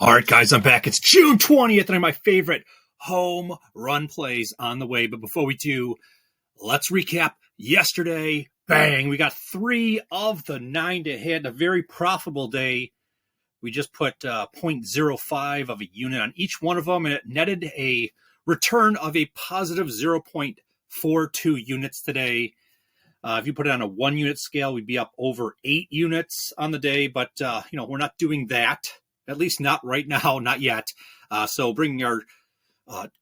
All right, guys, I'm back. It's June 20th, and my favorite home run plays on the way. But before we do, let's recap yesterday. Bang! We got 3 of the 9 to hit. A very profitable day. We just put 0.05 of a unit on each one of them, and it netted a return of a positive 0.42 units today. If you put it on a 1-unit scale, we'd be up over 8 units on the day. But, we're not doing that. At least not right now, not yet. So bringing our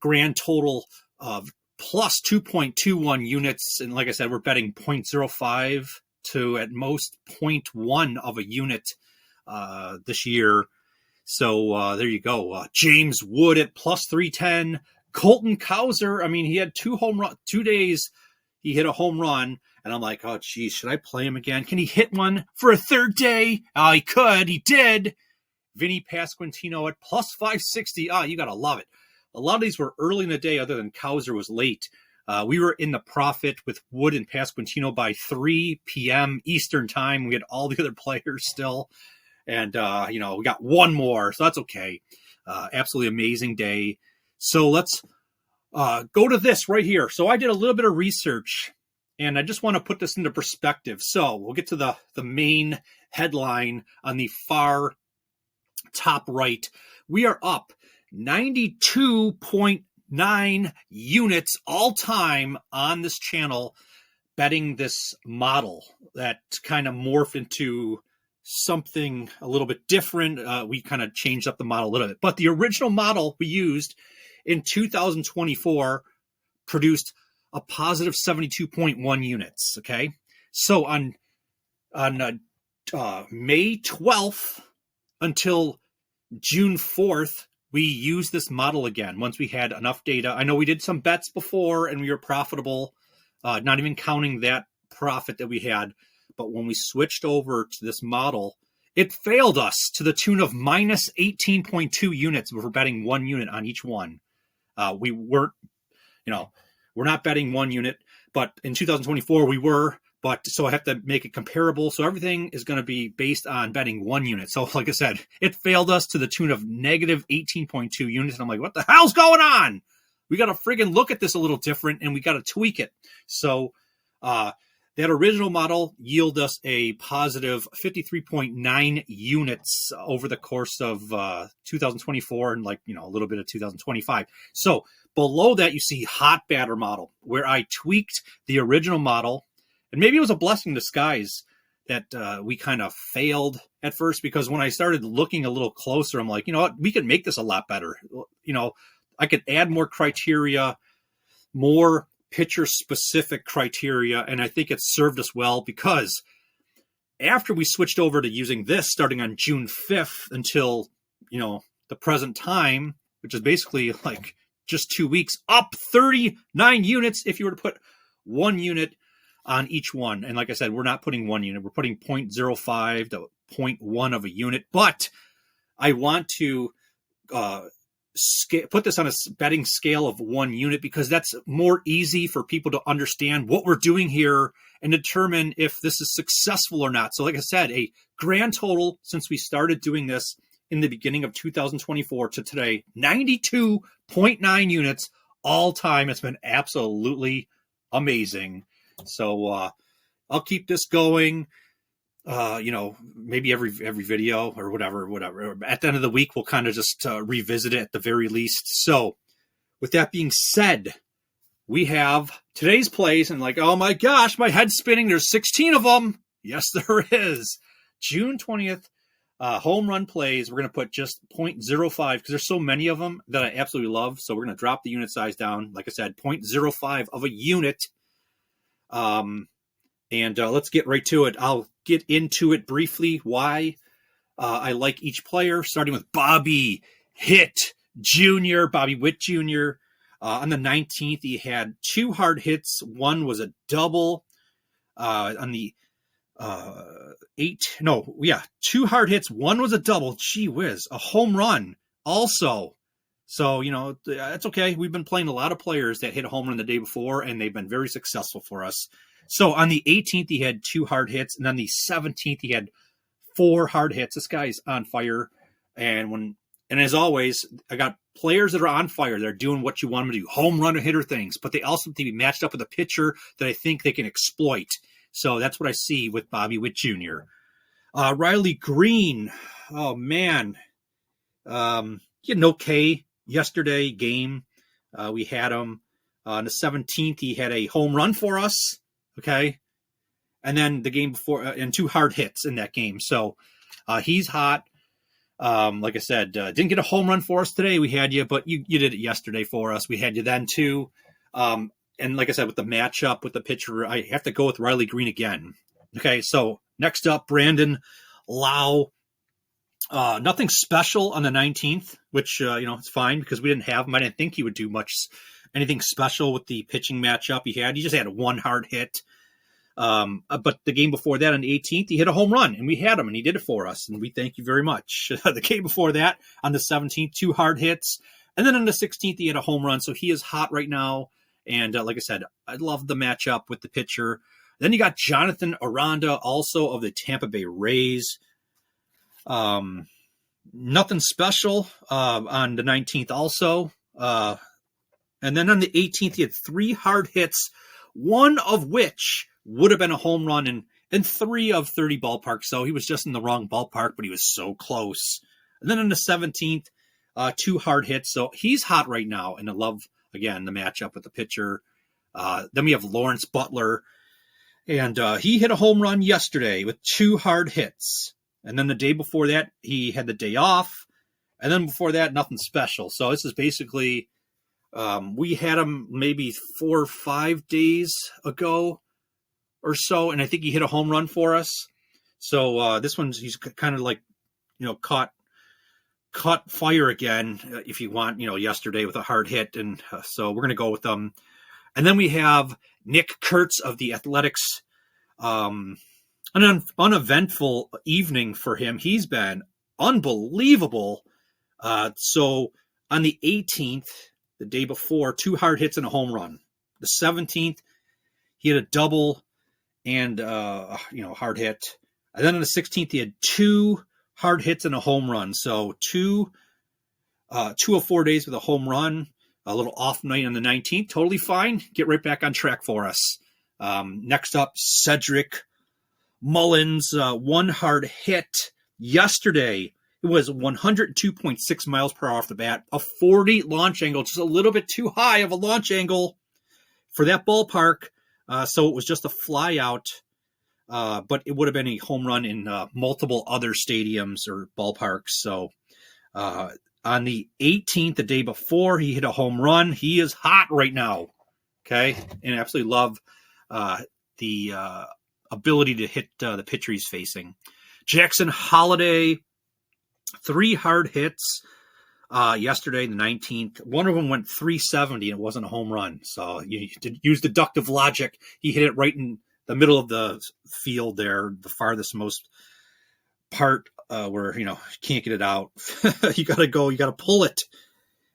grand total of plus 2.21 units. And like I said, we're betting 0.05 to at most 0.1 of a unit this year. So there you go. James Wood at plus 310. Colton Cowser, he had 2 days. He hit a home run. And I'm like, oh, geez, should I play him again? Can he hit one for a third day? He could. He did. Vinny Pasquantino at plus 560. You got to love it. A lot of these were early in the day, other than Cowser was late. We were in the profit with Wood and Pasquantino by 3 p.m. Eastern time. We had all the other players still. And, we got one more, so that's okay. Absolutely amazing day. So let's go to this right here. So I did a little bit of research, and I just want to put this into perspective. So we'll get to the main headline on the far top right. We are up 92.9 units all time on this channel betting this model that kind of morphed into something a little bit different. We kind of changed up the model a little bit, but the original model we used in 2024 produced a positive 72.1 units. Okay. So on May 12th until June 4th, we used this model again once we had enough data. I know we did some bets before and we were profitable, not even counting that profit that we had. But when we switched over to this model, it failed us to the tune of minus 18.2 units. We were betting 1 unit on each one. We weren't, we're not betting 1 unit, but in 2024 we were. But so I have to make it comparable. So everything is going to be based on betting 1 unit. So like I said, it failed us to the tune of negative 18.2 units. And I'm like, what the hell's going on? We got to friggin' look at this a little different, and we got to tweak it. So that original model yielded us a positive 53.9 units over the course of 2024 and a little bit of 2025. So below that, you see hot batter model, where I tweaked the original model. And maybe it was a blessing in disguise that we kind of failed at first, because when I started looking a little closer, I'm like, you know what, we could make this a lot better. I could add more criteria, more pitcher-specific criteria, and I think it served us well, because after we switched over to using this starting on June 5th until, the present time, which is basically like just 2 weeks, up 39 units if you were to put 1 unit on each one. And like I said, we're not putting 1 unit. We're putting 0.05 to 0.1 of a unit. But I want to put this on a betting scale of 1 unit, because that's more easy for people to understand what we're doing here and determine if this is successful or not. So like I said, a grand total since we started doing this in the beginning of 2024 to today, 92.9 units all time. It's been absolutely amazing. So I'll keep this going. Maybe every video or whatever. At the end of the week, we'll kind of just revisit it at the very least. So with that being said, we have today's plays, and oh my gosh, my head's spinning. There's 16 of them. Yes, there is. June 20th, home run plays. We're going to put just 0.05 because there's so many of them that I absolutely love. So we're going to drop the unit size down. Like I said, 0.05 of a unit. Let's get right to it. I'll get into it briefly, why I like each player, starting with Bobby Witt Jr. On the 19th, he had 2 hard hits. One was a double. On the 2 hard hits. One was a double. Gee whiz, a home run also. So, that's okay. We've been playing a lot of players that hit a home run the day before, and they've been very successful for us. So on the 18th, he had 2 hard hits, and on the 17th, he had 4 hard hits. This guy's on fire. And And as always, I got players that are on fire. They're doing what you want them to do, home run or hitter things, but they also have to be matched up with a pitcher that I think they can exploit. So that's what I see with Bobby Witt Jr. Riley Green, oh man, he had an okay yesterday game. We had him on the 17th. He had a home run for us, okay, and then the game before, and 2 hard hits in that game. So he's hot. Like I said, didn't get a home run for us today. We had you, but you did it yesterday for us. We had you then too. And like I said, with the matchup with the pitcher, I have to go with Riley Green again. Okay, so next up, Brandon Lau. Nothing special on the 19th, which, it's fine because we didn't have him. I didn't think he would do anything special with the pitching matchup he had. He just had 1 hard hit. But the game before that on the 18th, he hit a home run and we had him and he did it for us. And we thank you very much. The game before that on the 17th, 2 hard hits. And then on the 16th, he had a home run. So he is hot right now. And like I said, I love the matchup with the pitcher. Then you got Jonathan Aranda, also of the Tampa Bay Rays. Nothing special on the 19th also. And then on the 18th, he had 3 hard hits, one of which would have been a home run in 3 of 30 ballparks. So he was just in the wrong ballpark, but he was so close. And then on the 17th, 2 hard hits. So he's hot right now. And I love, again, the matchup with the pitcher. Then we have Lawrence Butler. And he hit a home run yesterday with 2 hard hits. And then the day before that, he had the day off. And then before that, nothing special. So this is basically, we had him maybe 4 or 5 days ago or so. And I think he hit a home run for us. So this one's, he's kind of like, caught fire again, if you want, yesterday with a hard hit. And so we're going to go with them. And then we have Nick Kurtz of the Athletics. An uneventful evening for him. He's been unbelievable. So on the 18th, the day before, 2 hard hits and a home run. The 17th, he had a double and, hard hit. And then on the 16th, he had 2 hard hits and a home run. So 2 of 4 days with a home run. A little off night on the 19th. Totally fine. Get right back on track for us. Next up, Cedric Mullins, 1 hard hit yesterday. It was 102.6 miles per hour off the bat, a 40 launch angle, just a little bit too high of a launch angle for that ballpark. So it was just a fly out, but it would have been a home run in multiple other stadiums or ballparks. So on the 18th, the day before, he hit a home run. He is hot right now. Okay. And I absolutely love the ability to hit the pitcher he's facing. Jackson Holiday, 3 hard hits yesterday, the 19th. One of them went 370 and it wasn't a home run. So you did use deductive logic. He hit it right in the middle of the field there, the farthest most part where, you can't get it out. You got to pull it.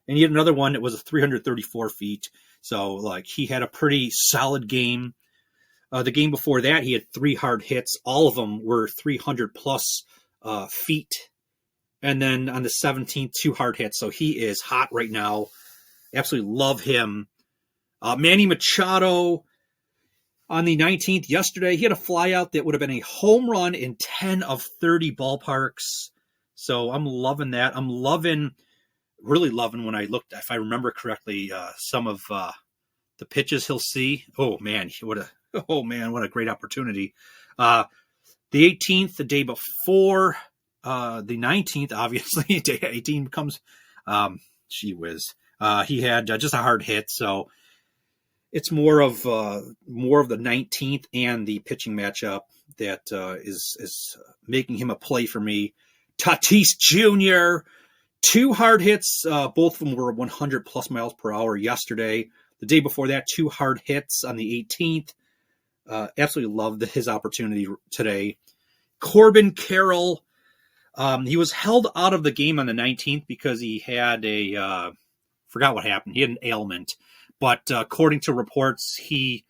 And he had another one that was 334 feet. So he had a pretty solid game. The game before that, he had 3 hard hits. All of them were 300 plus feet. And then on the 17th, 2 hard hits. So he is hot right now. Absolutely love him. Manny Machado on the 19th yesterday, he had a flyout that would have been a home run in 10 of 30 ballparks. So I'm loving that. I'm really loving when I looked, if I remember correctly, some of the pitches he'll see. Oh man, what a great opportunity. The 18th, the day before, the 19th, obviously, day 18 comes, gee whiz. He had just a hard hit. So it's more of the 19th and the pitching matchup that is making him a play for me. Tatis Jr., 2 hard hits. Both of them were 100 plus miles per hour yesterday. The day before that, 2 hard hits on the 18th. Absolutely loved his opportunity today. Corbin Carroll, he was held out of the game on the 19th because he had forgot what happened. He had an ailment. But according to reports, he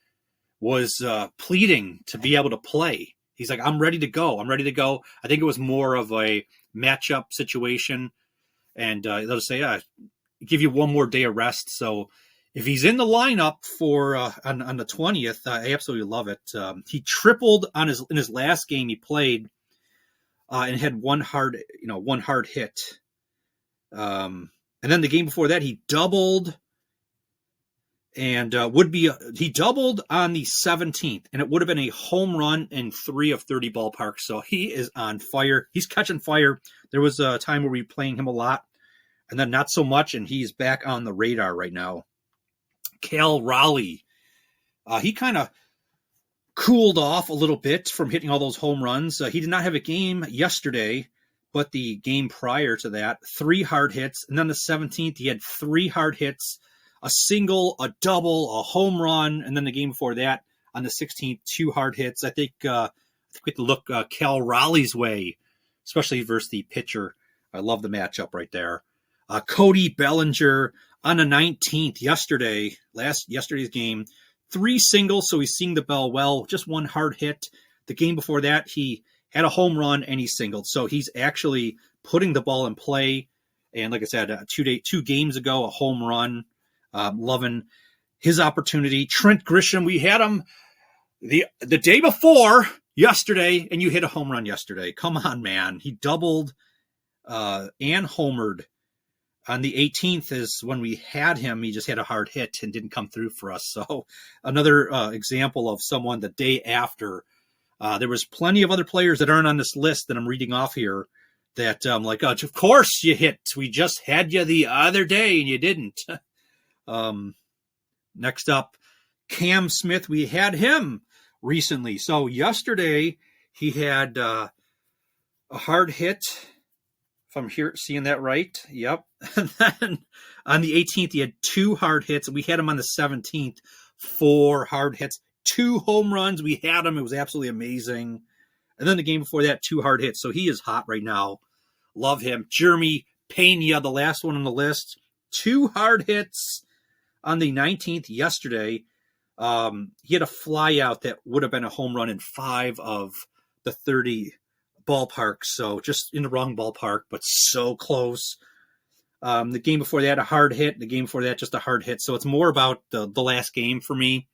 was pleading to be able to play. He's like, I'm ready to go. I think it was more of a matchup situation. and they'll just say, give you one more day of rest. So if he's in the lineup for on the 20th, I absolutely love it. He tripled in his last game he played, and had one hard hit. And then the game before that, he doubled, and he doubled on the 17th, and it would have been a home run in 3 of 30 ballparks. So he is on fire. He's catching fire. There was a time where we were playing him a lot, and then not so much, and he's back on the radar right now. Cal Raleigh, he kind of cooled off a little bit from hitting all those home runs. He did not have a game yesterday, but the game prior to that, 3 hard hits. And then the 17th, he had 3 hard hits, a single, a double, a home run. And then the game before that, on the 16th, 2 hard hits. I think we have to look Cal Raleigh's way, especially versus the pitcher. I love the matchup right there. Cody Bellinger on the 19th, yesterday's game, 3 singles, so he's seeing the ball well, just 1 hard hit. The game before that, he had a home run and he singled. So he's actually putting the ball in play. And like I said, 2 games ago, a home run. Loving his opportunity. Trent Grisham, we had him the day before yesterday, and you hit a home run yesterday. Come on, man. He doubled and homered. On the 18th is when we had him. He just had a hard hit and didn't come through for us. So another example of someone the day after. There was plenty of other players that aren't on this list that I'm reading off here that I'm like, oh, of course you hit. We just had you the other day and you didn't. Next up, Cam Smith. We had him recently. So yesterday he had a hard hit. If I'm seeing that right. Yep. And then on the 18th, he had 2 hard hits. We had him on the 17th, 4 hard hits, 2 home runs. We had him. It was absolutely amazing. And then the game before that, 2 hard hits. So he is hot right now. Love him. Jeremy Pena, the last one on the list, 2 hard hits on the 19th yesterday. He had a fly out that would have been a home run in 5 of the 30 ballparks. So just in the wrong ballpark, but so close. The game before that, a hard hit. The game before that, just a hard hit. So it's more about the last game for me.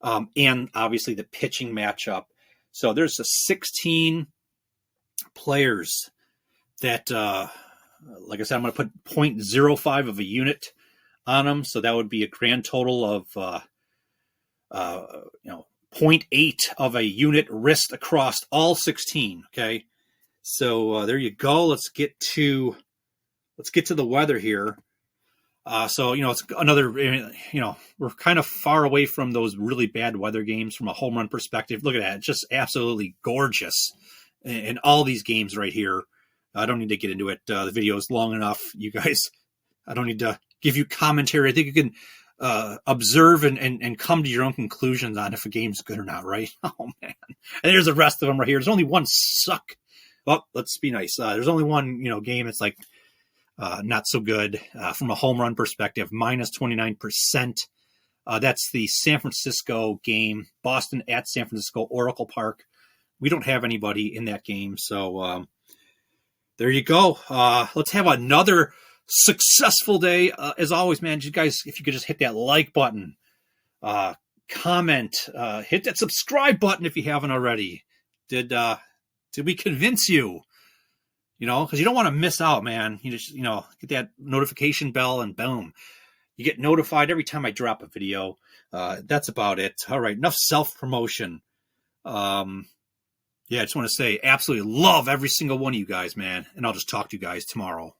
And obviously the pitching matchup. So there's 16 players that, like I said, I'm going to put 0.05 of a unit on them. So that would be a grand total of, 0.8 of a unit risked across all 16. Okay. So there you go. Let's get to the weather here. So, it's another, we're kind of far away from those really bad weather games from a home run perspective. Look at that. It's just absolutely gorgeous in all these games right here. I don't need to get into it. The video is long enough. You guys, I don't need to give you commentary. I think you can observe and come to your own conclusions on if a game's good or not, right? Oh, man. And there's the rest of them right here. There's only one suck. Well, let's be nice. There's only one, game. It's like, not so good from a home run perspective, minus 29%. That's the San Francisco game, Boston at San Francisco, Oracle Park. We don't have anybody in that game. So there you go. Let's have another successful day. As always, man, you guys, if you could just hit that like button, comment, hit that subscribe button if you haven't already. Did we convince you? Because you don't want to miss out, man. You just, get that notification bell and boom, you get notified every time I drop a video. That's about it. All right. Enough self-promotion. I just want to say absolutely love every single one of you guys, man. And I'll just talk to you guys tomorrow.